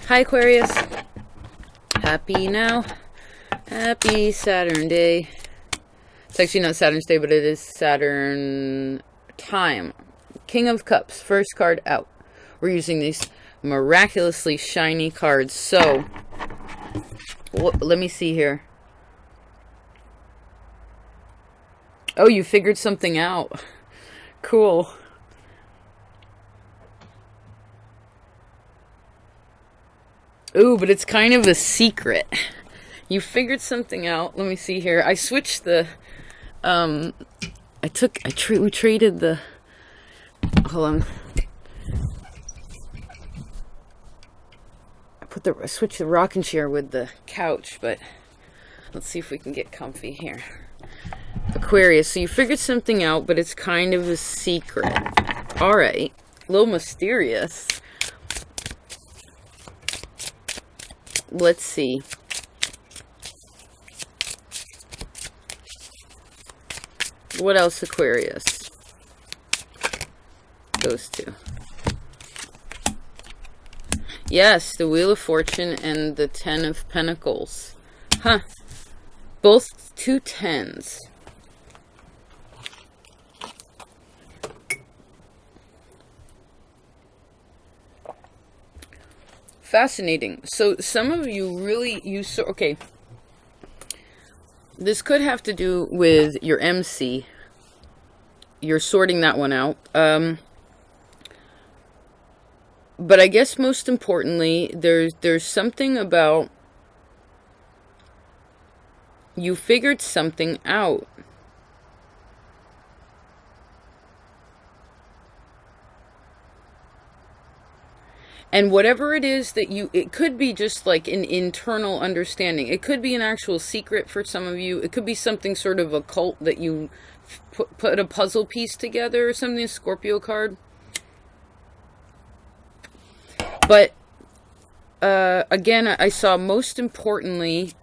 Hi Aquarius. Happy now. Happy Saturn Day. It's actually not Saturn's Day, but it is Saturn time. King of Cups, first card out. We're using these miraculously shiny cards. So, let me see here. Oh, you figured something out. Cool. Ooh, but it's kind of a secret. You figured something out. Let me see here. I switched the, we traded the, hold on. I switched the rocking chair with the couch, but let's see if we can get comfy here. Aquarius, so you figured something out, but it's kind of a secret. All right. A little mysterious. Let's see. What else, Aquarius? Those two. Yes, the Wheel of Fortune and the Ten of Pentacles. Huh. Both two tens. Fascinating. So some of you really okay. This could have to do with your MC. You're sorting that one out. But I guess most importantly, there's something about you figured something out. And whatever it is that it could be just like an internal understanding. It could be an actual secret for some of you. It could be something sort of occult that you put a puzzle piece together or something, a Scorpio card. But, again, I saw most importantly,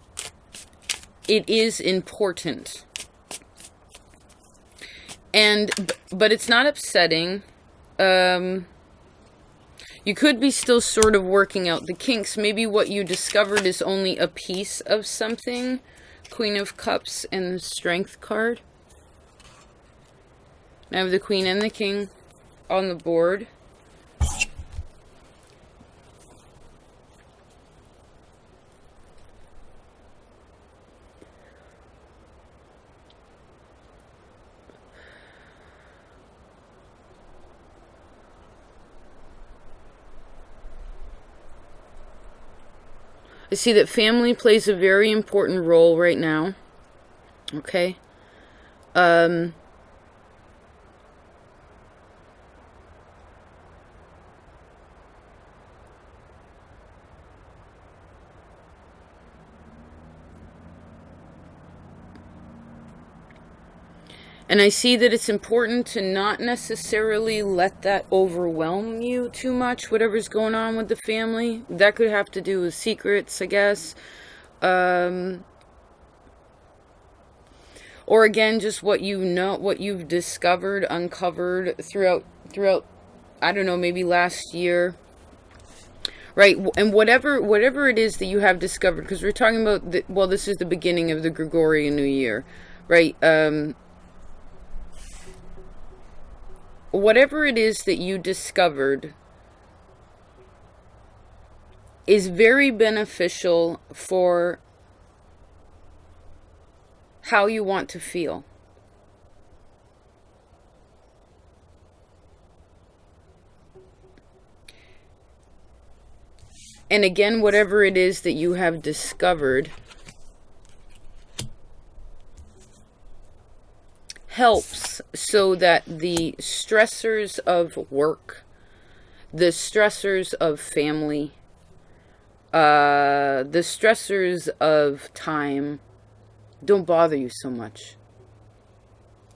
it is important. But it's not upsetting. You could be still sort of working out the kinks. Maybe what you discovered is only a piece of something. Queen of Cups and the Strength card. I have the Queen and the King on the board. I see that family plays a very important role right now. Okay. And I see that it's important to not necessarily let that overwhelm you too much, whatever's going on with the family. That could have to do with secrets, I guess. Or again, just what you know, what you've discovered, uncovered throughout, I don't know, maybe last year. Right, and whatever it is that you have discovered, because we're talking about, this is the beginning of the Gregorian New Year, right? Whatever it is that you discovered is very beneficial for how you want to feel. And again, whatever it is that you have discovered helps so that the stressors of work, the stressors of family, the stressors of time don't bother you so much.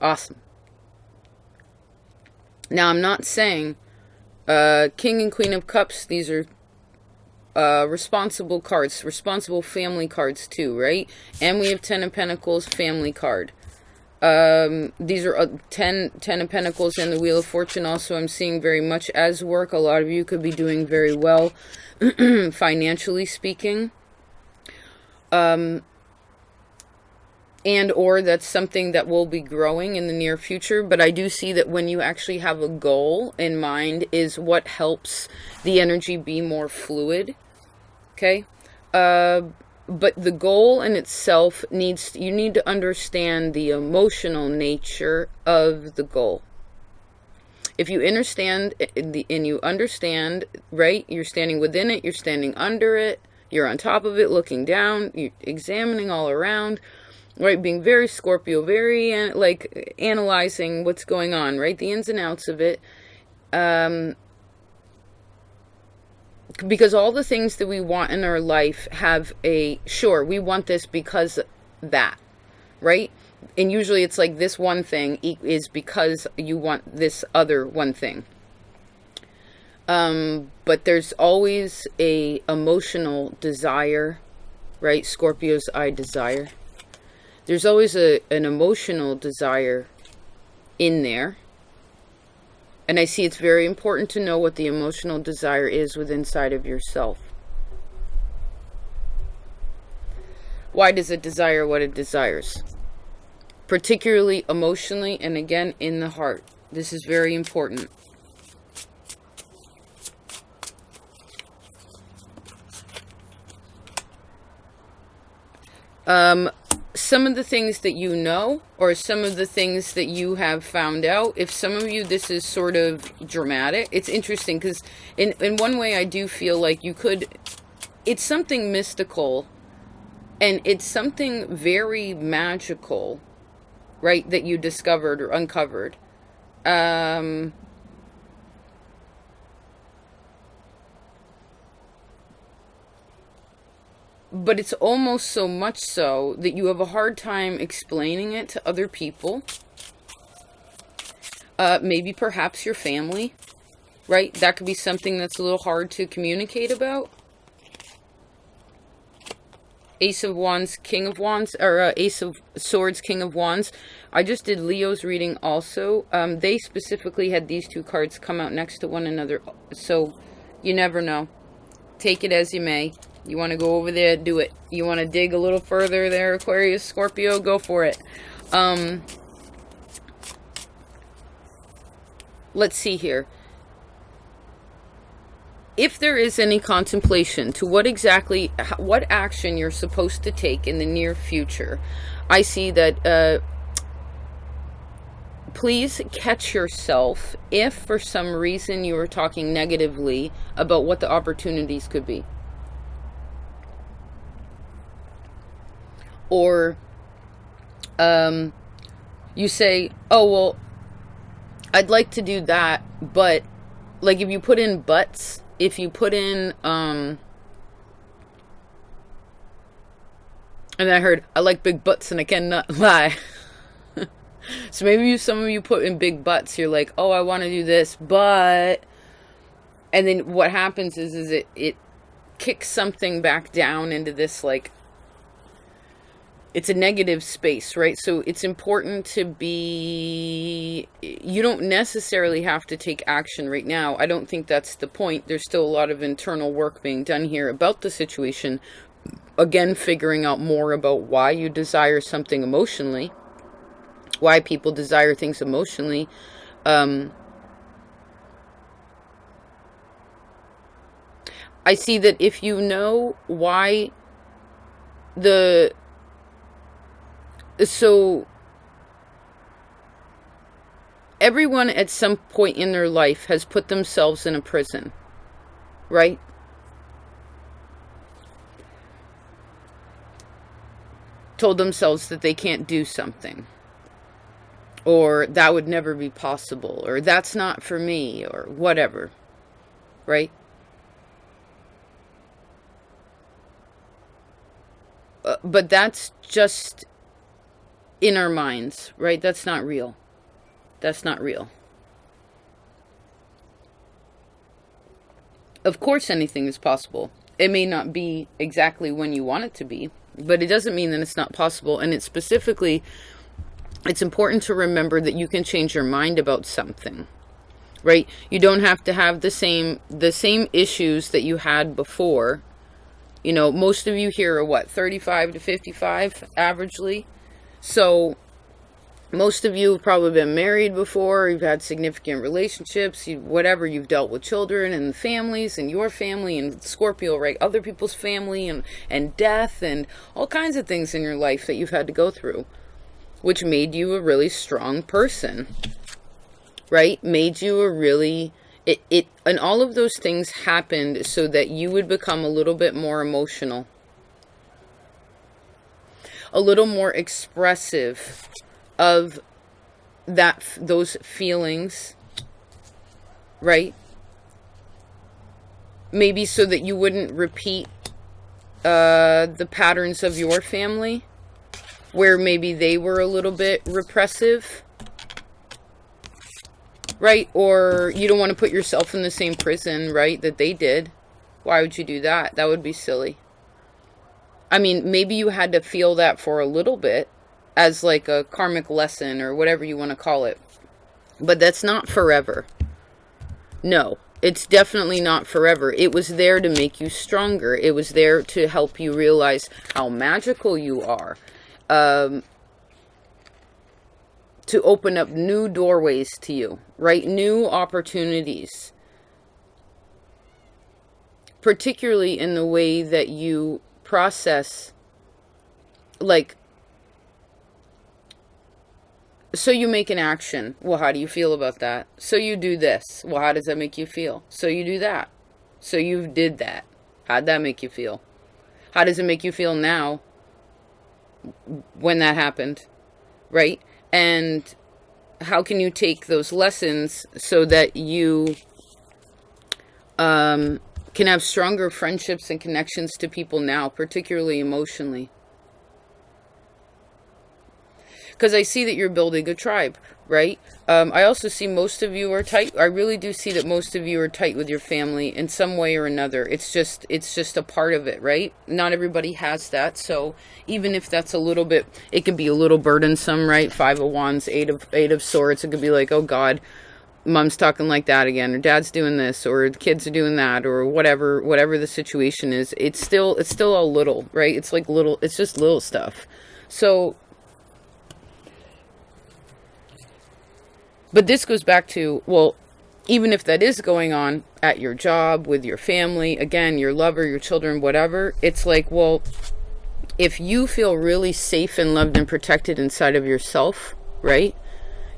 Awesome. Now, I'm not saying King and Queen of Cups, these are responsible cards, responsible family cards too, right? And we have Ten of Pentacles, family card. These are 10 of Pentacles and the Wheel of Fortune. Also, I'm seeing very much as work. A lot of you could be doing very well, financially speaking. And or that's something that will be growing in the near future. But I do see that when you actually have a goal in mind is what helps the energy be more fluid. Okay? But the goal in itself you need to understand the emotional nature of the goal. If you understand, right, you're standing within it, you're standing under it, you're on top of it, looking down, you're examining all around, right, being very Scorpio, very, like, analyzing what's going on, right, the ins and outs of it, because all the things that we want in our life have sure, we want this because that, right? And usually it's like this one thing is because you want this other one thing. But there's always a emotional desire, right? Scorpios, I desire. There's always an emotional desire in there. And I see it's very important to know what the emotional desire is within inside of yourself. Why does it desire what it desires? Particularly emotionally, and again, in the heart. This is very important. Some of the things that you know, or some of the things that you have found out, if some of you, this is sort of dramatic. It's interesting because in one way I do feel like it's something mystical and it's something very magical, right, that you discovered or uncovered. But it's almost so much so that you have a hard time explaining it to other people. Maybe perhaps your family, right? That could be something that's a little hard to communicate about. Ace of Wands, King of Wands, or Ace of Swords, King of Wands. I just did Leo's reading also. They specifically had these two cards come out next to one another. So you never know. Take it as you may. You want to go over there, do it. You want to dig a little further there, Aquarius, Scorpio, go for it. Let's see here. If there is any contemplation to what action you're supposed to take in the near future, I see that please catch yourself if for some reason you are talking negatively about what the opportunities could be. Or you say, oh, well, I'd like to do that, but, like, if you put in buts, if you put in, and I heard, I like big butts and I cannot lie. So maybe some of you put in big butts, you're like, oh, I want to do this, but, and then what happens is it kicks something back down into this, like, it's a negative space, right? So it's important to you don't necessarily have to take action right now. I don't think that's the point. There's still a lot of internal work being done here about the situation. Again, figuring out more about why you desire something emotionally, why people desire things emotionally. I see that if you know why so everyone at some point in their life has put themselves in a prison, right? Told themselves that they can't do something, or that would never be possible, or that's not for me, or whatever, right? But that's just in our minds, right? That's not real. That's not real. Of course anything is possible. It may not be exactly when you want it to be, but it doesn't mean that it's not possible. And it's specifically it's important to remember that you can change your mind about something, right? You don't have to have the same issues that you had before. You know, most of you here are what, 35 to 55 averagely. So most of you have probably been married before, you've had significant relationships, whatever, you've dealt with children and families and your family and Scorpio, right? Other people's family and death and all kinds of things in your life that you've had to go through, which made you a really strong person, right? Made you a really, and all of those things happened so that you would become a little bit more emotional, a little more expressive of those feelings, right? Maybe so that you wouldn't repeat the patterns of your family, where maybe they were a little bit repressive, right? Or you don't want to put yourself in the same prison, right, that they did. Why would you do that? That would be silly. I mean, maybe you had to feel that for a little bit, as like a karmic lesson or whatever you want to call it. But that's not forever. No, it's definitely not forever. It was there to make you stronger. It was there to help you realize how magical you are. To open up new doorways to you, right? New opportunities. Particularly in the way that you process, like, so you make an action. Well, how do you feel about that? So you do this. Well, how does that make you feel? So you do that. So you did that. How'd that make you feel? How does it make you feel now when that happened? Right? And how can you take those lessons so that you can have stronger friendships and connections to people now, particularly emotionally? Because I see that you're building a tribe, right? I also see most of you are tight. I really do see that most of you are tight with your family in some way or another. It's just a part of it, right? Not everybody has that. So even if that's a little bit, it can be a little burdensome, right? 5 of Wands, 8 of Swords. It could be like, oh God, Mom's talking like that again, or Dad's doing this, or the kids are doing that, or whatever the situation is. It's still all little, right? It's like little. It's just little stuff. So. But this goes back to, well, even if that is going on at your job, with your family, again, your lover, your children, whatever, it's like, well, if you feel really safe and loved and protected inside of yourself, right?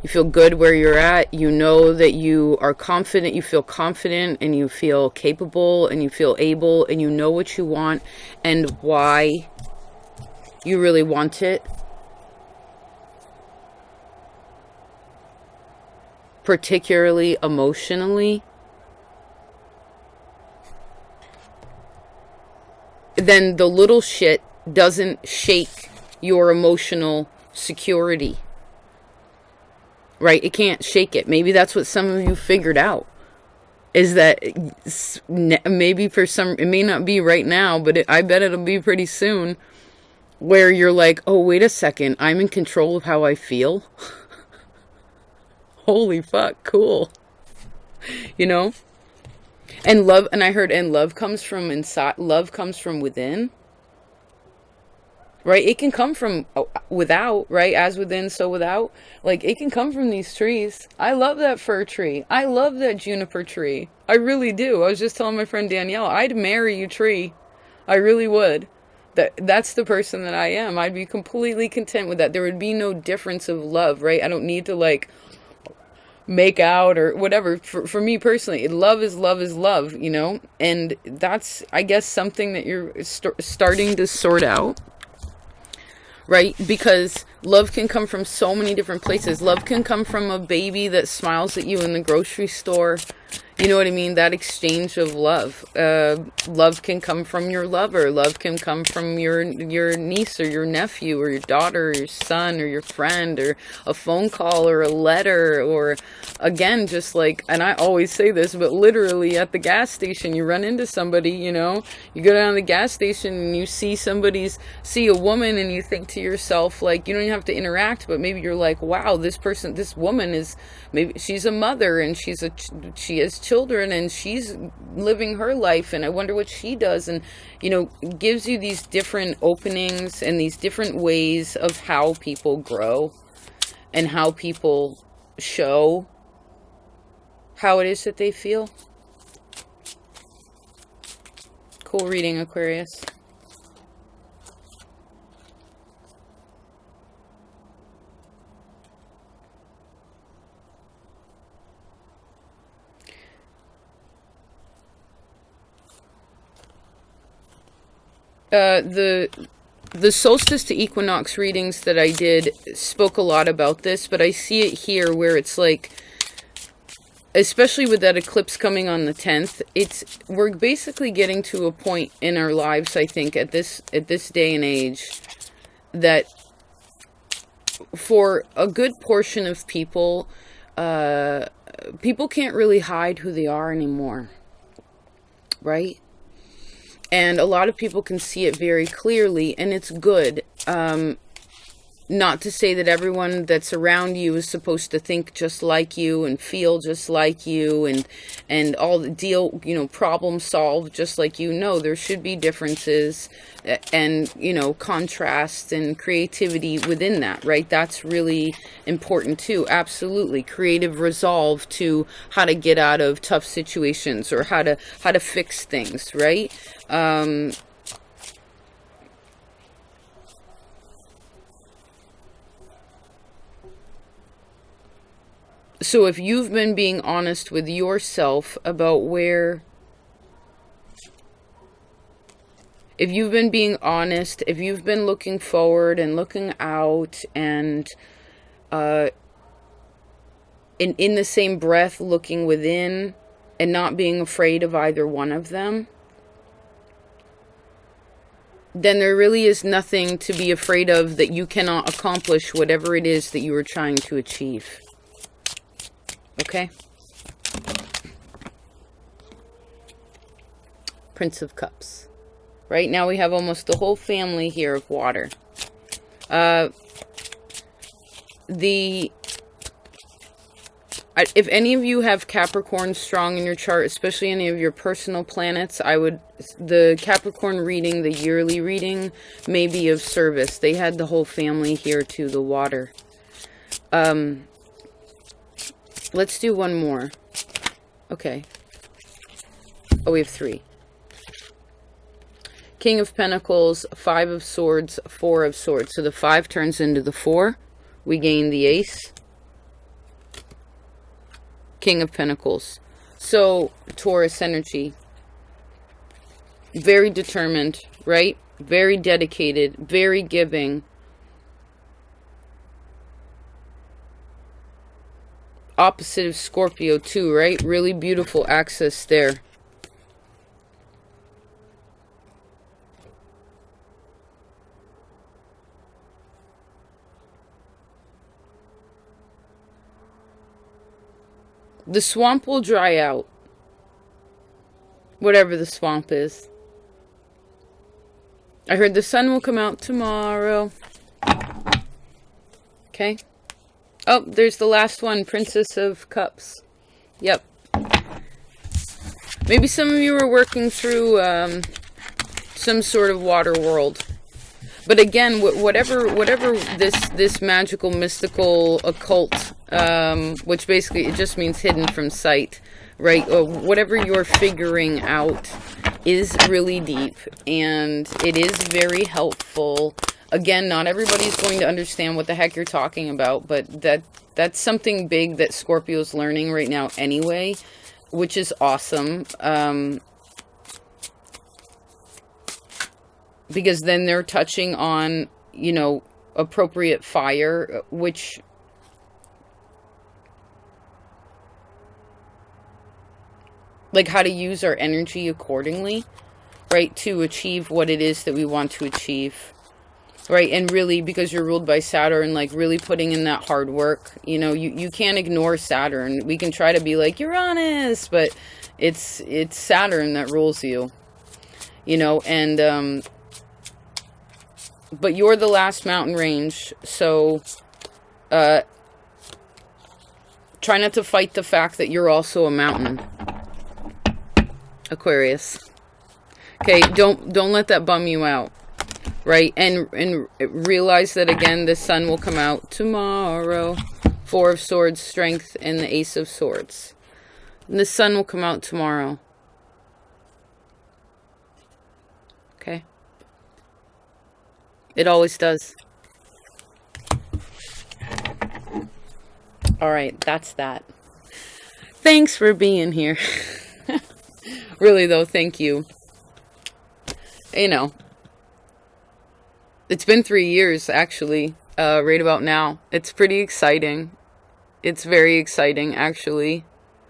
You feel good where you're at. You know that you are confident. You feel confident and you feel capable and you feel able and you know what you want and why you really want it. Particularly emotionally, then the little shit doesn't shake your emotional security, right? It can't shake it. Maybe that's what some of you figured out, is that maybe for some, it may not be right now, but I bet it'll be pretty soon, where you're like, oh, wait a second, I'm in control of how I feel. Holy fuck, cool. You know? And love, and I heard, and love comes from inside, love comes from within. Right? It can come from without, right? As within, so without. Like, it can come from these trees. I love that fir tree. I love that juniper tree. I really do. I was just telling my friend Danielle, I'd marry a tree. I really would. That's the person that I am. I'd be completely content with that. There would be no difference of love, right? I don't need to, like, make out or whatever. For me personally, love is love, you know? And that's, I guess, something that you're starting to sort out, right? Because love can come from so many different places. Love can come from a baby that smiles at you in the grocery store. You know what I mean? That exchange of love. Love can come from your lover. Love can come from your niece or your nephew or your daughter or your son or your friend, or a phone call or a letter, or again, just like, and I always say this, but literally at the gas station, you run into somebody, you know, you go down to the gas station and you see a woman, and you think to yourself, like, you don't even have to interact, but maybe you're like, wow, this woman is, maybe she's a mother, and she has children, and she's living her life, and I wonder what she does. And, you know, gives you these different openings and these different ways of how people grow and how people show how it is that they feel. Cool reading, Aquarius. The solstice to equinox readings that I did spoke a lot about this, but I see it here where it's like, especially with that eclipse coming on the 10th, we're basically getting to a point in our lives, I think, at this day and age, that for a good portion of people, people can't really hide who they are anymore, right? And a lot of people can see it very clearly, and it's good. Not to say that everyone that's around you is supposed to think just like you and feel just like you and all the deal, you know, problem solve just like you. No, there should be differences and, you know, contrast and creativity within that, right? That's really important too. Absolutely. Creative resolve to how to get out of tough situations or how to fix things, right? So if you've been being honest with yourself about if you've been being honest, if you've been looking forward and looking out and in the same breath looking within and not being afraid of either one of them, then there really is nothing to be afraid of that you cannot accomplish whatever it is that you are trying to achieve. Okay? Prince of Cups. Right now we have almost the whole family here of water. If any of you have Capricorn strong in your chart, especially any of your personal planets, the Capricorn reading, the yearly reading, may be of service. They had the whole family here to the water. Let's do one more. Okay. Oh, we have 3. King of Pentacles, 5 of Swords, 4 of Swords. So the 5 turns into the 4. We gain the Ace. King of Pentacles. So, Taurus energy. Very determined, right? Very dedicated, very giving. Opposite of Scorpio too, right? Really beautiful axis there. The swamp will dry out. Whatever the swamp is. I heard the sun will come out tomorrow. Okay. Oh, there's the last one, Princess of Cups. Yep. Maybe some of you are working through some sort of water world. But again, whatever this magical, mystical, occult, which basically it just means hidden from sight, right? Or whatever you're figuring out is really deep, and it is very helpful. Again, not everybody's going to understand what the heck you're talking about, but that's something big that Scorpio's learning right now anyway, which is awesome. Because then they're touching on, you know, appropriate fire, which like how to use our energy accordingly, right, to achieve what it is that we want to achieve, right? And really, because you're ruled by Saturn, like really putting in that hard work. You know, you can't ignore Saturn. We can try to be like Uranus, but it's Saturn that rules you, you know. And but you're the last mountain range, so try not to fight the fact that you're also a mountain, Aquarius. Okay, don't let that bum you out, right? And realize that, again, the sun will come out tomorrow. Four of Swords, Strength, and the Ace of Swords. And the sun will come out tomorrow. Okay? It always does. All right, that's that. Thanks for being here. Really, though, thank you. You know, it's been 3 years, actually, right about now. It's pretty exciting. It's very exciting, actually.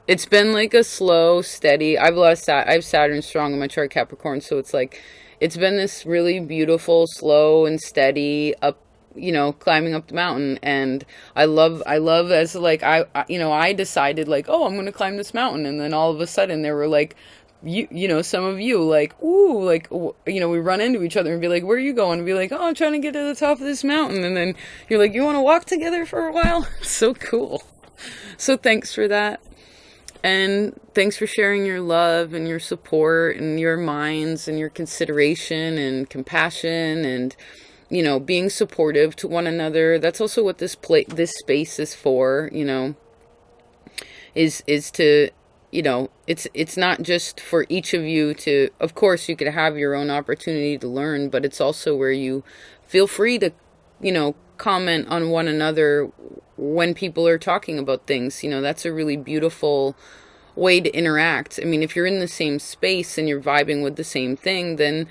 It's been like a slow, steady... I have Saturn strong in my chart, Capricorn, so it's like... It's been this really beautiful, slow and steady up, you know, climbing up the mountain. And I love as, like, I decided, like, oh, I'm going to climb this mountain. And then all of a sudden there were, like, you know, some of you, like, ooh, like, you know, we run into each other and be like, where are you going? And be like, oh, I'm trying to get to the top of this mountain. And then you're like, you want to walk together for a while? So cool. So thanks for that. And thanks for sharing your love and your support and your minds and your consideration and compassion and, you know, being supportive to one another. That's also what this space is for, you know, is to, you know, it's not just for each of you to, of course, you could have your own opportunity to learn, but it's also where you feel free to, you know, comment on one another when people are talking about things. You know, that's a really beautiful way to interact. I mean, if you're in the same space and you're vibing with the same thing, then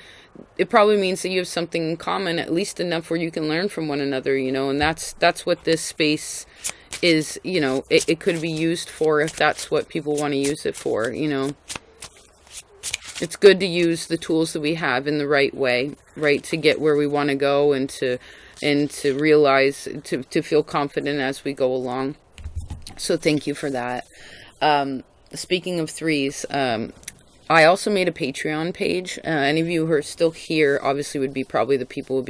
it probably means that you have something in common, at least enough where you can learn from one another, you know. And that's what this space is, you know. It could be used for, if that's what people want to use it for, you know. It's good to use the tools that we have in the right way, right, to get where we want to go and to realize, to feel confident as we go along. So thank you for that. Speaking of threes, I also made a Patreon page. Any of you who are still here obviously would be probably the people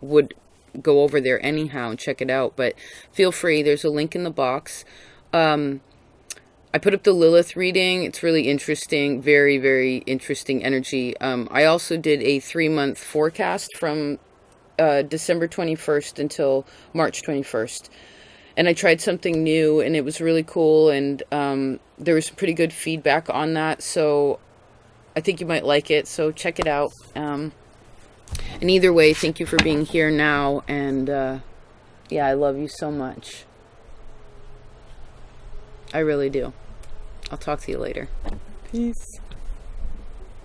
would go over there anyhow and check it out. But feel free. There's a link in the box. I put up the Lilith reading. It's really interesting. Very, very interesting energy. I also did a 3-month forecast from December 21st until March 21st. And I tried something new, and it was really cool, and there was some pretty good feedback on that, so I think you might like it, so check it out. And either way, thank you for being here now, and yeah, I love you so much. I really do. I'll talk to you later. Peace.